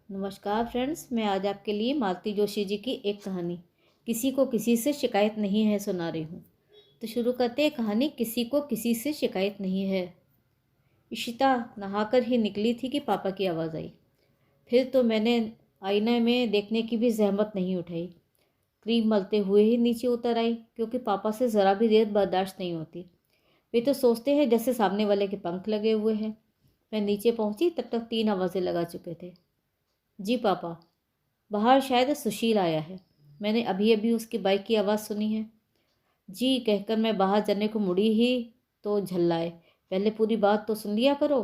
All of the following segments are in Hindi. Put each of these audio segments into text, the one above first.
नमस्कार फ्रेंड्स, मैं आज आपके लिए मालती जोशी जी की एक कहानी किसी को किसी से शिकायत नहीं है सुना रही हूँ। तो शुरू करते हैं कहानी किसी को किसी से शिकायत नहीं है। इशिता नहाकर ही निकली थी कि पापा की आवाज़ आई। फिर तो मैंने आईने में देखने की भी जहमत नहीं उठाई। क्रीम मलते हुए ही नीचे उतर आई क्योंकि पापा से ज़रा भी देर बर्दाश्त नहीं होती। वे तो सोचते हैं जैसे सामने वाले के पंख लगे हुए हैं। मैं नीचे पहुंची तब तक 3 आवाज़ें लगा चुके थे। जी पापा, बाहर शायद सुशील आया है। मैंने अभी अभी उसकी बाइक की आवाज़ सुनी है। जी कहकर मैं बाहर जाने को मुड़ी ही तो झल्लाए, पहले पूरी बात तो सुन लिया करो।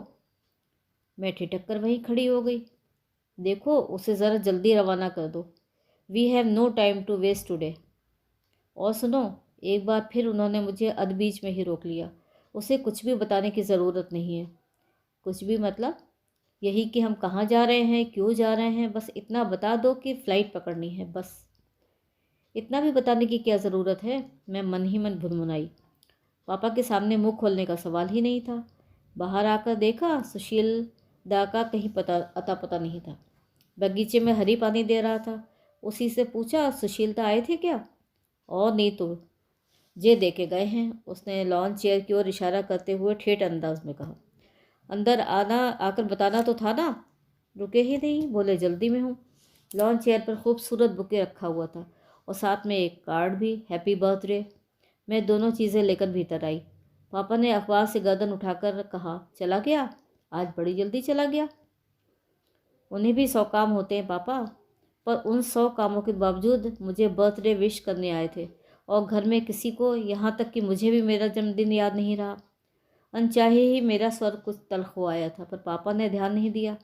मैं ठिठक कर वहीं खड़ी हो गई। देखो, उसे ज़रा जल्दी रवाना कर दो। We have no time to waste today. और सुनो, एक बार फिर उन्होंने मुझे अधबीच में ही रोक लिया। उसे कुछ भी बताने की ज़रूरत नहीं है। कुछ भी मतलब? यही कि हम कहाँ जा रहे हैं, क्यों जा रहे हैं, बस इतना बता दो कि फ़्लाइट पकड़नी है, बस। इतना भी बताने की क्या ज़रूरत है? मैं मन ही मन भुनभुनाई। पापा के सामने मुंह खोलने का सवाल ही नहीं था। बाहर आकर देखा, सुशील दा का कहीं अता पता नहीं था। बगीचे में हरी पानी दे रहा था। उसी से पूछा, सुशील दा आए थे क्या? और नहीं तो जे दे के गए हैं, उसने लॉन चेयर की ओर इशारा करते हुए ठेठ अंदाज में कहा। अंदर आना आकर बताना तो था ना। रुके ही नहीं, बोले जल्दी में हूँ। लॉन चेयर पर खूबसूरत बुके रखा हुआ था और साथ में एक कार्ड भी, हैप्पी बर्थडे। मैं दोनों चीज़ें लेकर भीतर आई। पापा ने अखबार से गर्दन उठाकर कहा, चला गया? आज बड़ी जल्दी चला गया। उन्हें भी 100 काम होते हैं पापा। पर उन 100 कामों के बावजूद मुझे बर्थडे विश करने आए थे और घर में किसी को, यहाँ तक कि मुझे भी मेरा जन्मदिन याद नहीं रहा। अनचाहे ही मेरा स्वर कुछ तल्ख हो आया था, पर पापा ने ध्यान नहीं दिया।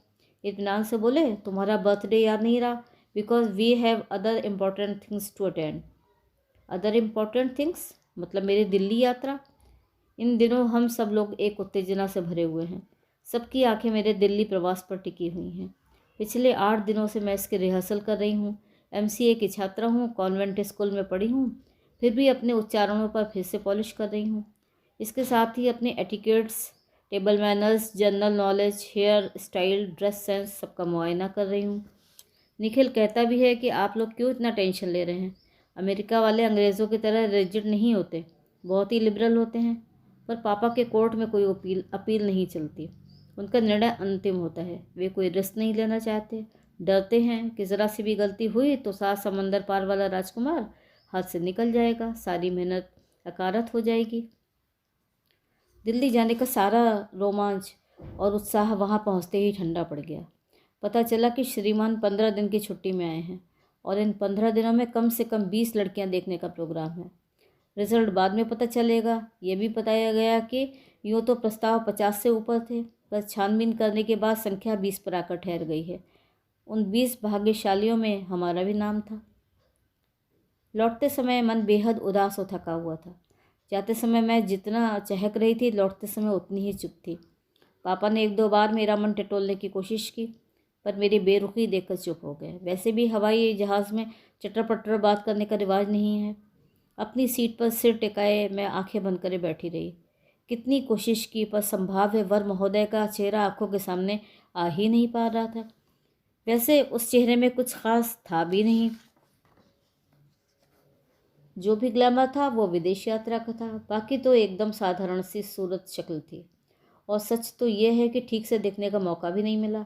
इत्मीनान से बोले, तुम्हारा बर्थडे याद नहीं रहा because we have other important things to attend. Other important things मतलब मेरी दिल्ली यात्रा। इन दिनों हम सब लोग एक उत्तेजना से भरे हुए हैं। सबकी आंखें मेरे दिल्ली प्रवास पर टिकी हुई हैं। पिछले 8 दिनों से मैं इसके रिहर्सल कर रही हूँ। MCA की छात्रा हूँ, कॉन्वेंट स्कूल में पढ़ी हूँ, फिर भी अपने उच्चारणों पर फिर से पॉलिश कर रही हूँ। इसके साथ ही अपने etiquettes, table manners, general knowledge, hair style, dress sense सबका मुआयना कर रही हूँ। निखिल कहता भी है कि आप लोग क्यों इतना टेंशन ले रहे हैं। अमेरिका वाले अंग्रेज़ों की तरह रिजिड नहीं होते, बहुत ही लिबरल होते हैं। पर पापा के कोर्ट में कोई अपील नहीं चलती। उनका निर्णय अंतिम होता है। वे कोई रिस्क नहीं लेना चाहते। डरते हैं कि ज़रा सी भी गलती हुई तो 7 समंदर पार वाला राजकुमार हाथ से निकल जाएगा, सारी मेहनत अकारत हो जाएगी। दिल्ली जाने का सारा रोमांच और उत्साह वहाँ पहुँचते ही ठंडा पड़ गया। पता चला कि श्रीमान 15 दिन की छुट्टी में आए हैं और इन 15 दिनों में कम से कम 20 लड़कियाँ देखने का प्रोग्राम है। रिजल्ट बाद में पता चलेगा। ये भी बताया गया कि यूँ तो प्रस्ताव 50 से ऊपर थे, पर छानबीन करने के बाद संख्या 20 पर आकर ठहर गई है। उन 20 भाग्यशालियों में हमारा भी नाम था। लौटते समय मन बेहद उदास और थका हुआ था। जाते समय मैं जितना चहक रही थी, लौटते समय उतनी ही चुप थी। पापा ने 1-2 बार मेरा मन टटोलने की कोशिश की, पर मेरी बेरुखी देखकर चुप हो गए। वैसे भी हवाई जहाज़ में चटर-पटर बात करने का रिवाज नहीं है। अपनी सीट पर सिर टिकाए मैं आंखें बंद करे बैठी रही। कितनी कोशिश की, पर संभाव्य वर महोदय का चेहरा आंखों के सामने आ ही नहीं पा रहा था। वैसे उस चेहरे में कुछ खास था भी नहीं। जो भी ग्लैमर था वो विदेश यात्रा का था, बाकी तो एकदम साधारण सी सूरत शक्ल थी। और सच तो ये है कि ठीक से देखने का मौका भी नहीं मिला।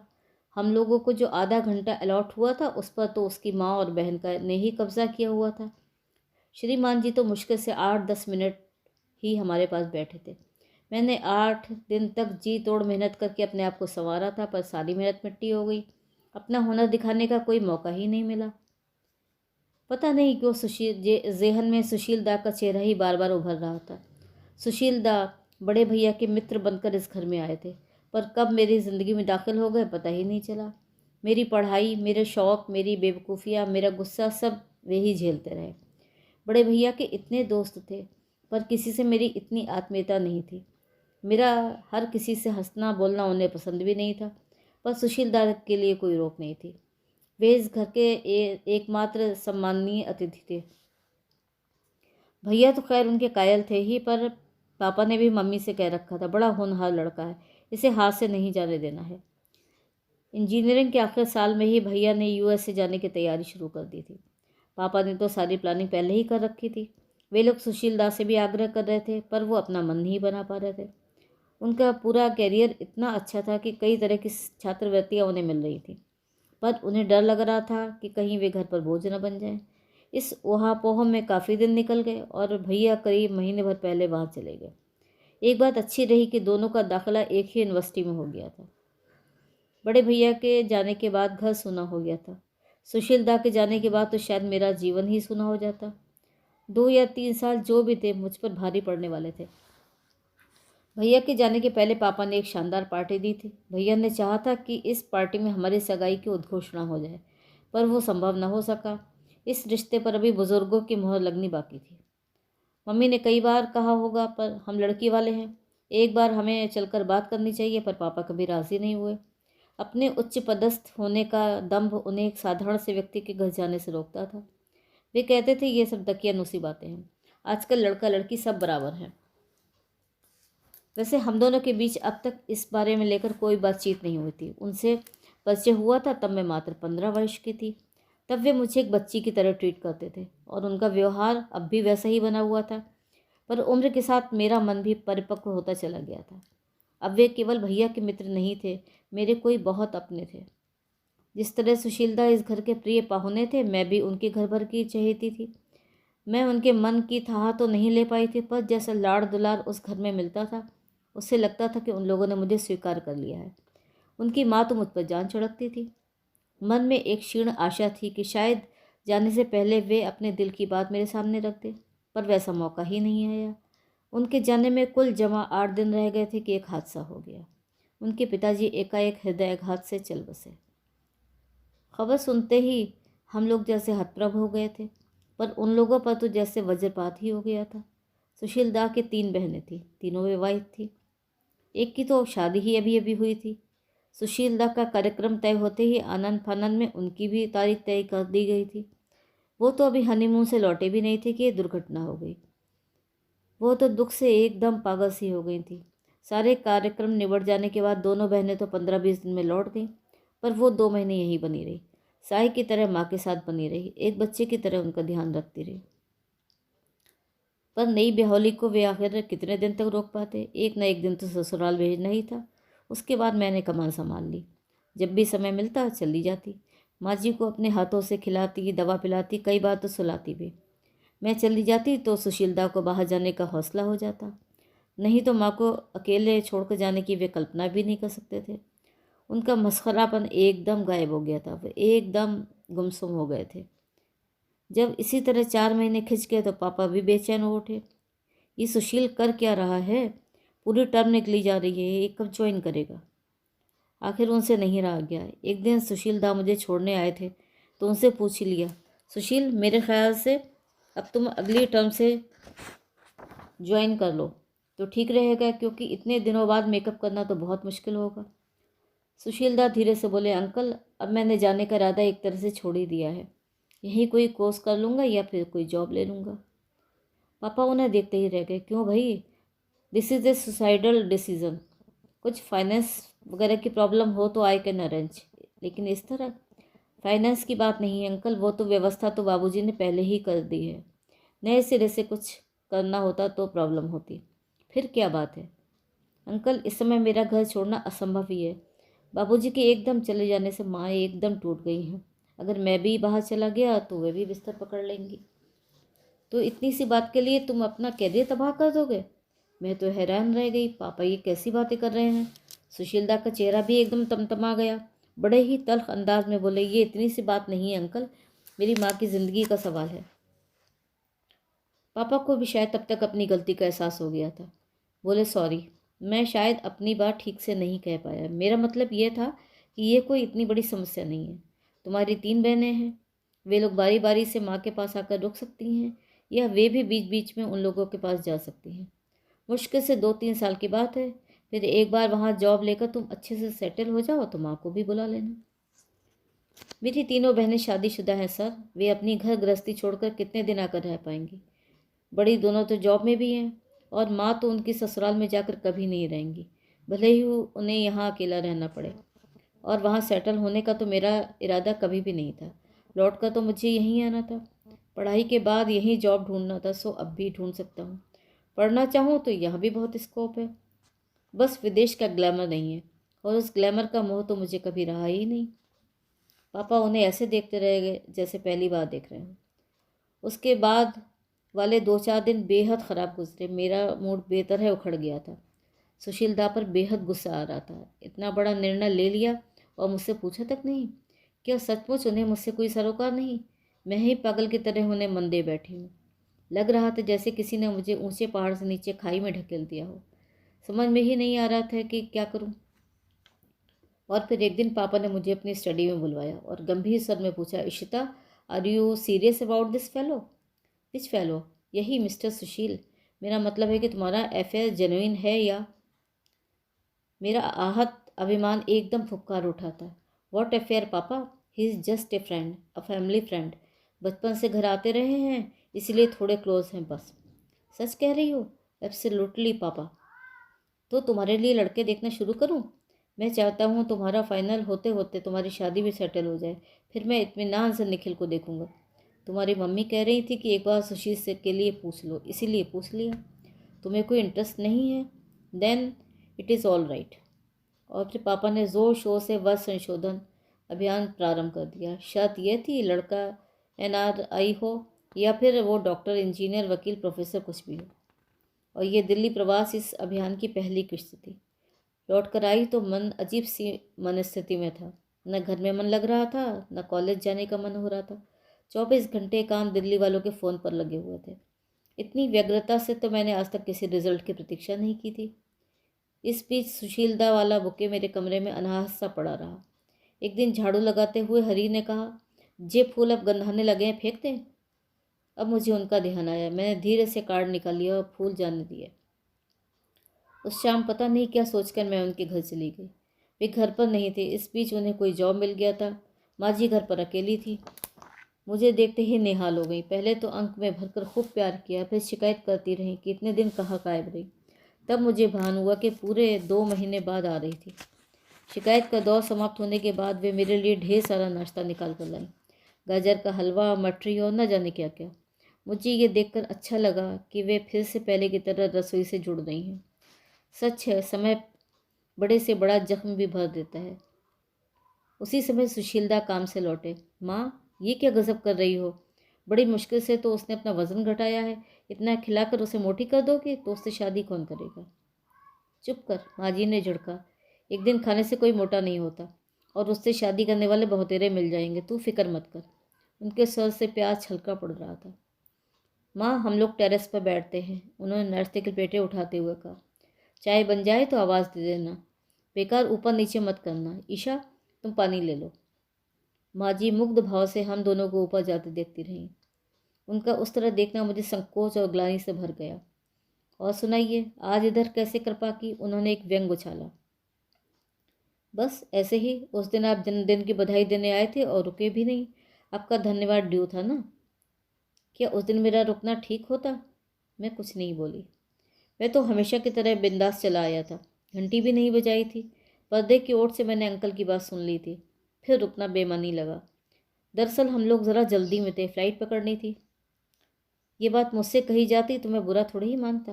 हम लोगों को जो आधा घंटा अलॉट हुआ था, उस पर तो उसकी माँ और बहन का ने ही कब्जा किया हुआ था। श्रीमान जी तो मुश्किल से 8-10 मिनट ही हमारे पास बैठे थे। मैंने 8 दिन तक जी तोड़ मेहनत करके अपने आप को संवारा था, पर सारी मेहनत मिट्टी हो गई। अपना हुनर दिखाने का कोई मौका ही नहीं मिला। पता नहीं क्यों जेहन में सुशील दा का चेहरा ही बार बार उभर रहा था। सुशील दा बड़े भैया के मित्र बनकर इस घर में आए थे, पर कब मेरी ज़िंदगी में दाखिल हो गए पता ही नहीं चला। मेरी पढ़ाई, मेरे शौक़, मेरी बेवकूफ़ियाँ, मेरा गुस्सा सब वे ही झेलते रहे। बड़े भैया के इतने दोस्त थे, पर किसी से मेरी इतनी आत्मीयता नहीं थी। मेरा हर किसी से हंसना बोलना उन्हें पसंद भी नहीं था, पर सुशील दा के लिए कोई रोक नहीं थी। वे इस घर के एकमात्र सम्माननीय अतिथि थे। भैया तो खैर उनके कायल थे ही, पर पापा ने भी मम्मी से कह रखा था, बड़ा होनहार लड़का है, इसे हाथ से नहीं जाने देना है। इंजीनियरिंग के आखिर साल में ही भैया ने यूएसए जाने की तैयारी शुरू कर दी थी। पापा ने तो सारी प्लानिंग पहले ही कर रखी थी। वे लोग सुशील दास से भी आग्रह कर रहे थे, पर वो अपना मन नहीं बना पा रहे थे। उनका पूरा कैरियर इतना अच्छा था कि कई तरह की छात्रवृत्तियाँ उन्हें मिल रही थी, पर उन्हें डर लग रहा था कि कहीं वे घर पर बोझ न बन जाएं। इस ऊहापोह में काफ़ी दिन निकल गए और भैया करीब महीने भर पहले वहाँ चले गए। एक बात अच्छी रही कि दोनों का दाखिला एक ही यूनिवर्सिटी में हो गया था। बड़े भैया के जाने के बाद घर सूना हो गया था। सुशील दा के जाने के बाद तो शायद मेरा जीवन ही सूना हो जाता। 2 या 3 साल जो भी थे मुझ पर भारी पड़ने वाले थे। भैया के जाने के पहले पापा ने एक शानदार पार्टी दी थी। भैया ने चाहा था कि इस पार्टी में हमारी सगाई की उद्घोषणा हो जाए, पर वो संभव न हो सका। इस रिश्ते पर अभी बुजुर्गों की मोहर लगनी बाकी थी। मम्मी ने कई बार कहा होगा, पर हम लड़की वाले हैं, एक बार हमें चलकर बात करनी चाहिए, पर पापा कभी राज़ी नहीं हुए। अपने उच्च पदस्थ होने का दंभ उन्हें एक साधारण से व्यक्ति के घर जाने से रोकता था। वे कहते थे ये सब दकियानूसी बातें हैं, आजकल लड़का लड़की सब बराबर हैं। वैसे हम दोनों के बीच अब तक इस बारे में लेकर कोई बातचीत नहीं हुई थी। उनसे परिचय हुआ था तब मैं मात्र 15 वर्ष की थी। तब वे मुझे एक बच्ची की तरह ट्रीट करते थे और उनका व्यवहार अब भी वैसा ही बना हुआ था। पर उम्र के साथ मेरा मन भी परिपक्व होता चला गया था। अब वे केवल भैया के मित्र नहीं थे, मेरे कोई बहुत अपने थे। जिस तरह सुशीलदा इस घर के प्रिय पाहुने थे, मैं भी उनके घर भर की चहेती थी। मैं उनके मन की थाह तो नहीं ले पाई थी, पर जैसा लाड़ दुलार उस घर में मिलता था, उससे लगता था कि उन लोगों ने मुझे स्वीकार कर लिया है। उनकी माँ तो मुझ पर जान छिड़कती थी। मन में एक क्षीण आशा थी कि शायद जाने से पहले वे अपने दिल की बात मेरे सामने रख दे, पर वैसा मौका ही नहीं आया। उनके जाने में कुल जमा 8 दिन रह गए थे कि एक हादसा हो गया। उनके पिताजी एकाएक हृदयाघात से चल बसे। खबर सुनते ही हम लोग जैसे हतप्रभ हो गए थे, पर उन लोगों पर तो जैसे वज्रपात ही हो गया था। सुशील दा के 3 बहनें थीं, तीनों विवाहित थी। एक की तो शादी ही अभी अभी हुई थी। सुशील दा का कार्यक्रम तय होते ही आनंद फानंद में उनकी भी तारीख तय कर दी गई थी। वो तो अभी हनीमून से लौटे भी नहीं थे कि ये दुर्घटना हो गई। वो तो दुख से एकदम पागल सी हो गई थी। सारे कार्यक्रम निबट जाने के बाद दोनों बहनें तो 15-20 दिन में लौट गईं, पर वो 2 महीने यहीं बनी रही। साई की तरह माँ के साथ बनी रही, एक बच्चे की तरह उनका ध्यान रखती रही। पर नई ब्याहौली को वे आखिर कितने दिन तक रोक पाते। एक न एक दिन तो ससुराल भेजना ही था। उसके बाद मैंने कमान संभाल ली। जब भी समय मिलता चली जाती। माँ जी को अपने हाथों से खिलाती, दवा पिलाती, कई बार तो सुलाती भी। मैं चली जाती तो सुशीलदा को बाहर जाने का हौसला हो जाता, नहीं तो माँ को अकेले छोड़कर जाने की वे कल्पना भी नहीं कर सकते थे। उनका मस्खरापन एकदम गायब हो गया था, वे एकदम गुमसुम हो गए थे। जब इसी तरह 4 महीने खिंच गए तो पापा भी बेचैन हो उठे। ये सुशील कर क्या रहा है, पूरी टर्म निकली जा रही है, ये कब ज्वाइन करेगा। आखिर उनसे नहीं रहा गया। एक दिन सुशील दा मुझे छोड़ने आए थे तो उनसे पूछ ही लिया, सुशील मेरे ख्याल से अब तुम अगली टर्म से ज्वाइन कर लो तो ठीक रहेगा, क्योंकि इतने दिनों बाद मेकअप करना तो बहुत मुश्किल होगा। सुशील दा धीरे से बोले, अंकल अब मैंने जाने का इरादा एक तरह से छोड़ ही दिया है। यहीं कोई कोर्स कर लूँगा या फिर कोई जॉब ले लूँगा। पापा उन्हें देखते ही रह गए। क्यों भाई, this is a suicidal decision. कुछ फाइनेंस वगैरह की प्रॉब्लम हो तो आई कैन अरेंज, लेकिन इस तरह फाइनेंस की बात नहीं है अंकल, वो तो व्यवस्था तो बाबूजी ने पहले ही कर दी है। नए सिरे से कुछ करना होता तो प्रॉब्लम होती, फिर क्या बात है। अंकल इस समय मेरा घर छोड़ना असंभव ही है। बाबूजी के एकदम चले जाने से माँ एकदम टूट गई हैं। अगर मैं भी बाहर चला गया तो वे भी बिस्तर पकड़ लेंगी। तो इतनी सी बात के लिए तुम अपना कैरियर तबाह कर दोगे। मैं तो हैरान रह गई, पापा ये कैसी बातें कर रहे हैं। सुशीलदा का चेहरा भी एकदम तमतमा गया। बड़े ही तल्ख अंदाज में बोले, ये इतनी सी बात नहीं है अंकल, मेरी माँ की ज़िंदगी का सवाल है। पापा को भी शायद तब तक अपनी गलती का एहसास हो गया था। बोले, सॉरी, मैं शायद अपनी बात ठीक से नहीं कह पाया। मेरा मतलब ये था कि ये कोई इतनी बड़ी समस्या नहीं है। तुम्हारी 3 बहनें हैं, वे लोग बारी बारी से माँ के पास आकर रुक सकती हैं, या वे भी बीच बीच में उन लोगों के पास जा सकती हैं। मुश्किल से 2-3 साल की बात है, फिर एक बार वहाँ जॉब लेकर तुम अच्छे से सेटल हो जाओ तो माँ को भी बुला लेना। मेरी तीनों बहनें शादीशुदा हैं सर, वे अपनी घर गृहस्थी छोड़कर कितने दिन आकर रह पाएंगी। बड़ी दोनों तो जॉब में भी हैं, और माँ तो उनकी ससुराल में जाकर कभी नहीं रहेंगी, भले ही उन्हें यहाँ अकेला रहना पड़े। और वहाँ सेटल होने का तो मेरा इरादा कभी भी नहीं था। लौट कर तो मुझे यहीं आना था। पढ़ाई के बाद यहीं जॉब ढूंढना था, सो अब भी ढूंढ सकता हूँ। पढ़ना चाहूँ तो यहाँ भी बहुत स्कोप है। बस विदेश का ग्लैमर नहीं है, और उस ग्लैमर का मोह तो मुझे कभी रहा ही नहीं। पापा उन्हें ऐसे देखते रह गए जैसे पहली बार देख रहे हों। उसके बाद वाले 2-4 दिन बेहद ख़राब गुजरे। मेरा मूड बेतरह उखड़ गया था। सुशीलदा पर बेहद गुस्सा आ रहा था। इतना बड़ा निर्णय ले लिया और मुझसे पूछा तक नहीं। क्या सचमुच उन्हें मुझसे कोई सरोकार नहीं? मैं ही पागल की तरह उन्हें मन दे बैठी हूँ। लग रहा था जैसे किसी ने मुझे ऊंचे पहाड़ से नीचे खाई में ढकेल दिया हो। समझ में ही नहीं आ रहा था कि क्या करूँ। और फिर एक दिन पापा ने मुझे अपनी स्टडी में बुलवाया और गंभीर स्वर में पूछा, Ishita, are you serious about this fellow? Which fellow? यही मिस्टर सुशील। मेरा मतलब है कि तुम्हारा अफेयर जेन्युइन है या? मेरा आहत अभिमान एकदम फुफकार उठा था। वॉट अफेयर पापा? He is just a friend, a family friend. बचपन से घर आते रहे हैं, इसलिए थोड़े क्लोज हैं बस। सच कह रही हो? एब्सोल्युटली पापा। तो तुम्हारे लिए लड़के देखना शुरू करूं? मैं चाहता हूं तुम्हारा फाइनल होते होते तुम्हारी शादी भी सेटल हो जाए। फिर मैं इत्मीनान से निखिल को देखूंगा। तुम्हारी मम्मी कह रही थी कि एक बार सुशील से के लिए पूछ लो, इसीलिए पूछ लिया। तुम्हें कोई इंटरेस्ट नहीं है? Then it is all right. और फिर पापा ने ज़ोर शोर से वर्ष संशोधन अभियान प्रारंभ कर दिया। शर्त यह थी लड़का NRI हो, या फिर वो डॉक्टर, इंजीनियर, वकील, प्रोफेसर, कुछ भी हो। और ये दिल्ली प्रवास इस अभियान की पहली किश्त थी। लौट कर आई तो मन अजीब सी मनस्थिति में था। न घर में मन लग रहा था, न कॉलेज जाने का मन हो रहा था। 24 घंटे कान दिल्ली वालों के फ़ोन पर लगे हुए थे। इतनी व्यग्रता से तो मैंने आज तक किसी रिजल्ट की प्रतीक्षा नहीं की थी। इस बीच सुशीलदा वाला बुके मेरे कमरे में अनाहत सा पड़ा रहा। एक दिन झाड़ू लगाते हुए हरी ने कहा, जे फूल अब गंधाने लगे हैं, फेंक दें? अब मुझे उनका ध्यान आया। मैंने धीरे से कार्ड निकाल लिया और फूल जाने दिए। उस शाम पता नहीं क्या सोचकर मैं उनके घर चली गई। वे घर पर नहीं थे। इस बीच उन्हें कोई जॉब मिल गया था। माँ जी घर पर अकेली थी। मुझे देखते ही निहाल हो गई। पहले तो अंक में भरकर खूब प्यार किया, फिर शिकायत करती रही कि इतने दिन कहाँ गायब रही। तब मुझे भान हुआ कि पूरे 2 महीने बाद आ रही थी। शिकायत का दौर समाप्त होने के बाद वे मेरे लिए ढेर सारा नाश्ता निकाल कर लाई। गाजर का हलवा, मटरी और न जाने क्या क्या। मुझे ये देखकर अच्छा लगा कि वे फिर से पहले की तरह रसोई से जुड़ गई हैं। सच है, समय बड़े से बड़ा जख्म भी भर देता है। उसी समय सुशीलदा काम से लौटे। माँ, ये क्या गजब कर रही हो? बड़ी मुश्किल से तो उसने अपना वज़न घटाया है। इतना खिलाकर उसे मोटी कर दोगे तो उससे शादी कौन करेगा? चुप कर, माँ जी ने झिड़का। एक दिन खाने से कोई मोटा नहीं होता, और उससे शादी करने वाले बहुतेरे मिल जाएंगे, तू फिक्र मत कर। उनके सर से प्याज छलका पड़ रहा था। माँ, हम लोग टेरेस पर बैठते हैं, उन्होंने नाश्ते के पेटे उठाते हुए कहा। चाय बन जाए तो आवाज़ दे देना। बेकार ऊपर नीचे मत करना। ईशा, तुम पानी ले लो। माँ जी मुग्ध भाव से हम दोनों को ऊपर जाते देखती रहीं। उनका उस तरह देखना मुझे संकोच और ग्लानि से भर गया। और सुनाइए, आज इधर कैसे कृपा की? उन्होंने एक व्यंग उछाला। बस ऐसे ही। उस दिन आप जन्मदिन की बधाई देने आए थे और रुके भी नहीं। आपका धन्यवाद ड्यू था ना। क्या उस दिन मेरा रुकना ठीक होता? मैं कुछ नहीं बोली। मैं तो हमेशा की तरह बिंदास चला आया था। घंटी भी नहीं बजाई थी। पर्दे की ओर से मैंने अंकल की बात सुन ली थी। फिर रुकना बेमानी लगा। दरअसल हम लोग ज़रा जल्दी में थे, फ्लाइट पकड़नी थी। ये बात मुझसे कही जाती तो मैं बुरा थोड़ी ही मानता।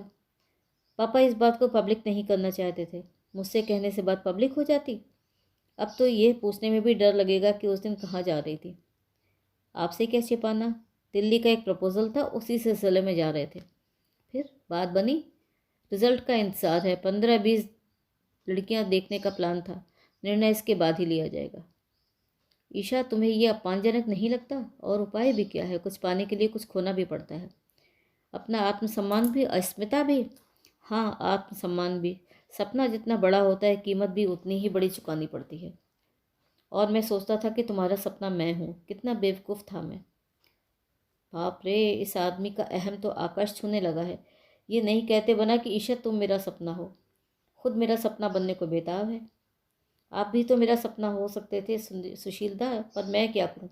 पापा इस बात को पब्लिक नहीं करना चाहते थे। मुझसे कहने से बात पब्लिक हो जाती। अब तो यह पूछने में भी डर लगेगा कि उस दिन कहाँ जा रही थी। आपसे क्या छिपाना? दिल्ली का एक प्रपोज़ल था, उसी सिलसिले में जा रहे थे। फिर बात बनी। रिजल्ट का इंतज़ार है। 15-20 लड़कियां देखने का प्लान था। निर्णय इसके बाद ही लिया जाएगा। ईशा, तुम्हें यह अपमानजनक नहीं लगता? और उपाय भी क्या है? कुछ पाने के लिए कुछ खोना भी पड़ता है। अपना आत्मसम्मान भी, अस्मिता भी। हाँ, आत्मसम्मान भी। सपना जितना बड़ा होता है, कीमत भी उतनी ही बड़ी चुकानी पड़ती है। और मैं सोचता था कि तुम्हारा सपना मैं हूँ। कितना बेवकूफ़ था मैं। बाप रे, इस आदमी का अहम तो आकाश छूने लगा है। ये नहीं कहते बना कि ईशा तुम मेरा सपना हो। खुद मेरा सपना बनने को बेताब है। आप भी तो मेरा सपना हो सकते थे सुशीलदा, पर मैं क्या करूं?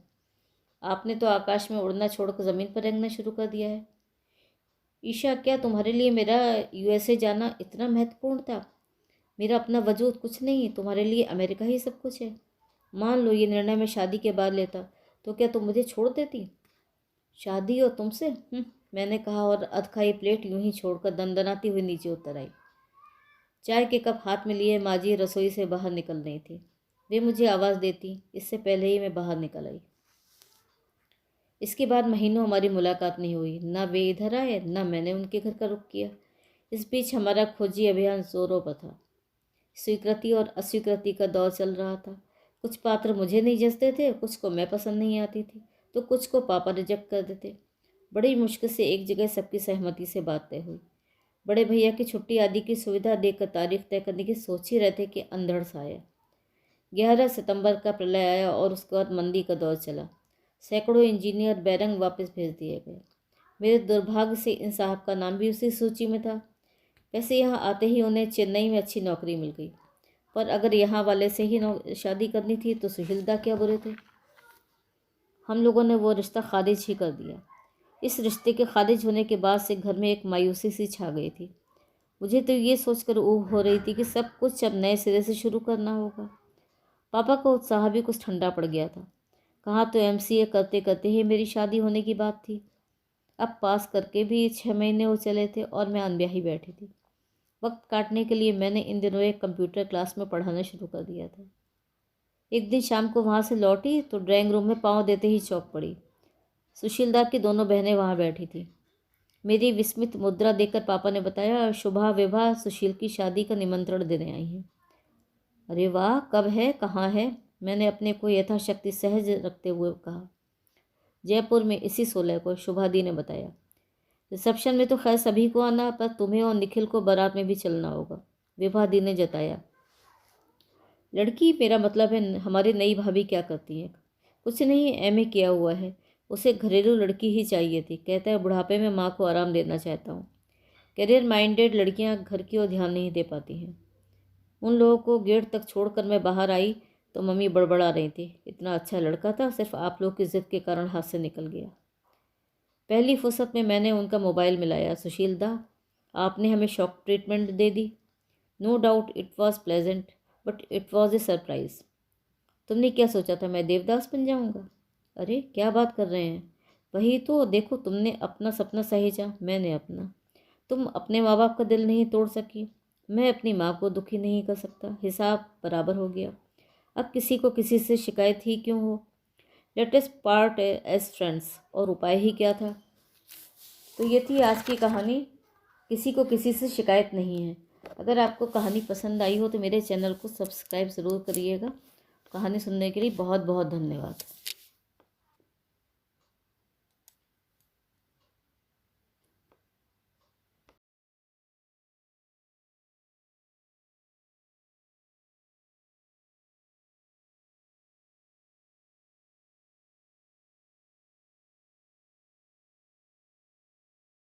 आपने तो आकाश में उड़ना छोड़कर ज़मीन पर रेंगना शुरू कर दिया है। ईशा, क्या तुम्हारे लिए मेरा USA जाना इतना महत्वपूर्ण था? मेरा अपना वजूद कुछ नहीं, तुम्हारे लिए अमेरिका ही सब कुछ है। मान लो ये निर्णय मैं शादी के बाद लेता तो क्या तुम मुझे छोड़ देती? शादी और तुमसे? मैंने कहा और अधखाई प्लेट यूं ही छोड़कर दनदनाती हुई नीचे उतर आई। चाय के कप हाथ में लिए माजी रसोई से बाहर निकल रही थी। वे मुझे आवाज़ देती, इससे पहले ही मैं बाहर निकल आई। इसके बाद महीनों हमारी मुलाकात नहीं हुई। न वे इधर आए, न मैंने उनके घर का रुख किया। इस बीच हमारा खोजी अभियान जोरों पर था। स्वीकृति और अस्वीकृति का दौर चल रहा था। कुछ पात्र मुझे नहीं जचते थे, कुछ को मैं पसंद नहीं आती थी, तो कुछ को पापा रिजेक्ट कर देते। बड़ी मुश्किल से एक जगह सबकी सहमति से बात तय हुई। बड़े भैया की छुट्टी आदि की सुविधा देकर तारीख तय करने की सोच ही रहते कि अंधड़ सा आया। 11 सितंबर का प्रलय आया और उसके बाद मंदी का दौर चला। सैकड़ों इंजीनियर बैरंग वापस भेज दिए गए। मेरे दुर्भाग्य से इन साहब का नाम भी उसी सूची में था। वैसे यहाँ आते ही उन्हें चेन्नई में अच्छी नौकरी मिल गई, पर अगर यहाँ वाले से ही शादी करनी थी तो सुशीलदा क्या बुरे थे। हम लोगों ने वो रिश्ता खारिज ही कर दिया। इस रिश्ते के खारिज होने के बाद से घर में एक मायूसी सी छा गई थी। मुझे तो ये सोचकर ऊब हो रही थी कि सब कुछ अब नए सिरे से शुरू करना होगा। पापा का उत्साह भी कुछ ठंडा पड़ गया था। कहाँ तो MCA करते करते ही मेरी शादी होने की बात थी। अब पास करके भी 6 महीने हो चले थे और मैं अनब्याही बैठी थी। वक्त काटने के लिए मैंने इन दिनों एक कंप्यूटर क्लास में पढ़ाना शुरू कर दिया था। एक दिन शाम को वहाँ से लौटी तो ड्राइंग रूम में पाँव देते ही चौंक पड़ी। सुशीलदा की दोनों बहनें वहाँ बैठी थीं। मेरी विस्मित मुद्रा देखकर पापा ने बताया, शुभा विभा सुशील की शादी का निमंत्रण देने आई हैं। अरे वाह, कब है, कहाँ है? मैंने अपने को यथाशक्ति सहज रखते हुए कहा। जयपुर में इसी 16 को, शुभा दी ने बताया। रिसेप्शन में तो खैर सभी को आना, पर तुम्हें और निखिल को बारात में भी चलना होगा, विभा दी ने जताया। लड़की मेरा मतलब है हमारी नई भाभी क्या करती हैं? कुछ नहीं, MA किया हुआ है। उसे घरेलू लड़की ही चाहिए थी। कहता है बुढ़ापे में माँ को आराम देना चाहता हूँ। करियर माइंडेड लड़कियाँ घर की ओर ध्यान नहीं दे पाती हैं। उन लोगों को गेट तक छोड़कर मैं बाहर आई तो मम्मी बड़बड़ा रही थी, इतना अच्छा लड़का था, सिर्फ आप लोग की जिद के कारण हाथ से निकल गया। पहली फुर्सत में मैंने उनका मोबाइल मिलाया। सुशीलदा, आपने हमें शॉक ट्रीटमेंट दे दी। No doubt it was pleasant, but it was a surprise. तुमने क्या सोचा था मैं देवदास बन जाऊंगा? अरे क्या बात कर रहे हैं? वही तो, देखो तुमने अपना सपना सहेजा, मैंने अपना। तुम अपने माँ बाप का दिल नहीं तोड़ सकी, मैं अपनी माँ को दुखी नहीं कर सकता। हिसाब बराबर हो गया। अब किसी को किसी से शिकायत ही क्यों हो? Let us part as friends. और उपाय ही क्या था? तो ये थी आज की कहानी, किसी को किसी से शिकायत नहीं है। अगर आपको कहानी पसंद आई हो तो मेरे चैनल को सब्सक्राइब ज़रूर करिएगा। कहानी सुनने के लिए बहुत बहुत धन्यवाद।